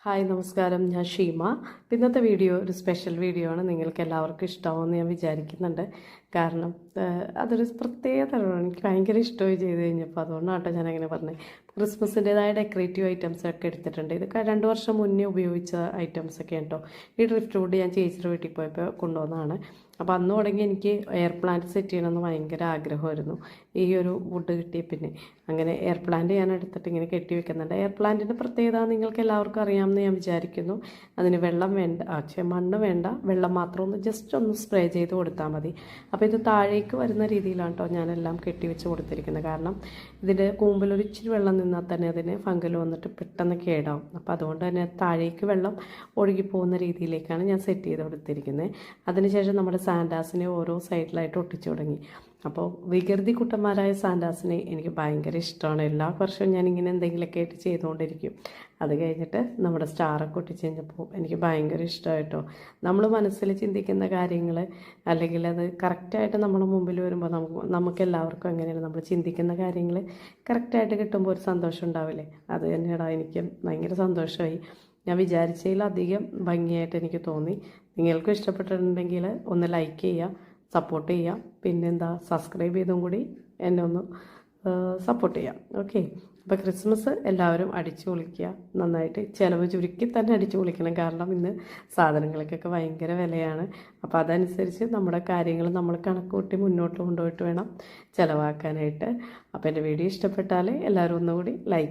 Hi നമസ്കാരം, ഞാൻ ഷീമ. ഇന്നത്തെ വീഡിയോ ഒരു സ്പെഷ്യൽ വീഡിയോ ആണ്. നിങ്ങൾക്ക് എല്ലാവർക്കും ഇഷ്ടമാവുമെന്ന് ഞാൻ വിചാരിക്കുന്നുണ്ട്. കാരണം അതൊരു പ്രത്യേക തരമാണ്. എനിക്ക് ഭയങ്കര ഇഷ്ടമായി ചെയ്ത് കഴിഞ്ഞപ്പോൾ. അതുകൊണ്ടാട്ടോ ഞാനങ്ങനെ പറഞ്ഞത്. ക്രിസ്മസിൻ്റെതായ ഡെക്കറേറ്റീവ് ഐറ്റംസ് ഒക്കെ എടുത്തിട്ടുണ്ട്. ഇത് 2 വർഷം മുന്നേ ഉപയോഗിച്ച ഐറ്റംസൊക്കെ കേട്ടോ. ഈ ഡ്രിഫ്റ്റ് വുഡ് ഞാൻ ചേച്ചിയുടെ വീട്ടിൽ പോയപ്പോൾ കൊണ്ടുവന്നതാണ്. അപ്പോൾ അന്ന് തുടങ്ങി എനിക്ക് എയർ പ്ലാന്റ് സെറ്റ് ചെയ്യണമെന്ന് ഭയങ്കര ആഗ്രഹമായിരുന്നു. ഈ ഒരു വുഡ് കിട്ടിയ പിന്നെ അങ്ങനെ എയർ പ്ലാന്റ് ഞാൻ എടുത്തിട്ട് ഇങ്ങനെ കെട്ടി വെക്കുന്നുണ്ട്. എയർ പ്ലാന്റിൻ്റെ പ്രത്യേകത നിങ്ങൾക്ക് എല്ലാവർക്കും അറിയാമെന്ന് ഞാൻ വിചാരിക്കുന്നു. അതിന് വെള്ളം വേണ്ട, മണ്ണ് വേണ്ട, വെള്ളം മാത്രം ഒന്ന് ജസ്റ്റ് ഒന്ന് സ്പ്രേ ചെയ്ത് കൊടുത്താൽ മതി. അപ്പോൾ ഇത് താഴേക്ക് വരുന്ന രീതിയിലാണ് കേട്ടോ ഞാനെല്ലാം കെട്ടി വെച്ച് കൊടുത്തിരിക്കുന്നത്. കാരണം ഇതിൻ്റെ കൂമ്പിലൊരു ഇച്ചിരി വെള്ളം നിന്നാൽ തന്നെ അതിന് ഫംഗൽ വന്നിട്ട് പെട്ടെന്ന് കേടാവും. അപ്പോൾ അതുകൊണ്ട് തന്നെ താഴേക്ക് വെള്ളം ഒഴുകിപ്പോകുന്ന രീതിയിലേക്കാണ് ഞാൻ സെറ്റ് ചെയ്ത് കൊടുത്തിരിക്കുന്നത്. അതിനുശേഷം നമ്മുടെ സാൻഡാസിനെ ഓരോ സൈഡിലായിട്ട് ഒട്ടിച്ചു തുടങ്ങി. അപ്പോൾ വികൃതി കുട്ടന്മാരായ സാൻഡാസിനെ എനിക്ക് ഭയങ്കര ഇഷ്ടമാണ്. എല്ലാ വർഷവും ഞാനിങ്ങനെ എന്തെങ്കിലുമൊക്കെ ആയിട്ട് ചെയ്തുകൊണ്ടിരിക്കും. അത് കഴിഞ്ഞിട്ട് നമ്മുടെ സ്റ്റാറൊക്കെ ഒട്ടിച്ച് കഴിഞ്ഞപ്പോൾ എനിക്ക് ഭയങ്കര ഇഷ്ടമായിട്ടോ. നമ്മൾ മനസ്സിൽ ചിന്തിക്കുന്ന കാര്യങ്ങൾ അല്ലെങ്കിൽ അത് കറക്റ്റായിട്ട് നമ്മുടെ മുമ്പിൽ വരുമ്പോൾ നമുക്ക് എല്ലാവർക്കും എങ്ങനെയാണ് നമ്മൾ ചിന്തിക്കുന്ന കാര്യങ്ങൾ കറക്റ്റായിട്ട് കിട്ടുമ്പോൾ ഒരു സന്തോഷം ഉണ്ടാവില്ലേ? അത് തന്നെയാണ് എനിക്ക് ഭയങ്കര സന്തോഷമായി. ഞാൻ വിചാരിച്ചതിലധികം ഭംഗിയായിട്ട് എനിക്ക് തോന്നി. നിങ്ങൾക്കും ഇഷ്ടപ്പെട്ടിട്ടുണ്ടെങ്കിൽ ഒന്ന് ലൈക്ക് ചെയ്യുക, സപ്പോർട്ട് ചെയ്യുക. പിന്നെന്താ, സബ്സ്ക്രൈബ് ചെയ്തും കൂടി എന്നെ ഒന്ന് സപ്പോർട്ട് ചെയ്യാം. ഓക്കെ, അപ്പോൾ ക്രിസ്മസ് എല്ലാവരും അടിച്ചു പൊളിക്കുക. നന്നായിട്ട് ചിലവ് ചുരുക്കി തന്നെ അടിച്ചു പൊളിക്കണം. കാരണം ഇന്ന് സാധനങ്ങൾക്കൊക്കെ ഭയങ്കര വിലയാണ്. അപ്പോൾ അതനുസരിച്ച് നമ്മുടെ കാര്യങ്ങൾ നമ്മൾ കണക്കൂട്ടി മുന്നോട്ട് കൊണ്ടുപോയിട്ട് വേണം ചിലവാക്കാനായിട്ട്. അപ്പോൾ എൻ്റെ വീഡിയോ ഇഷ്ടപ്പെട്ടാൽ എല്ലാവരും ഒന്നുകൂടി ലൈക്ക്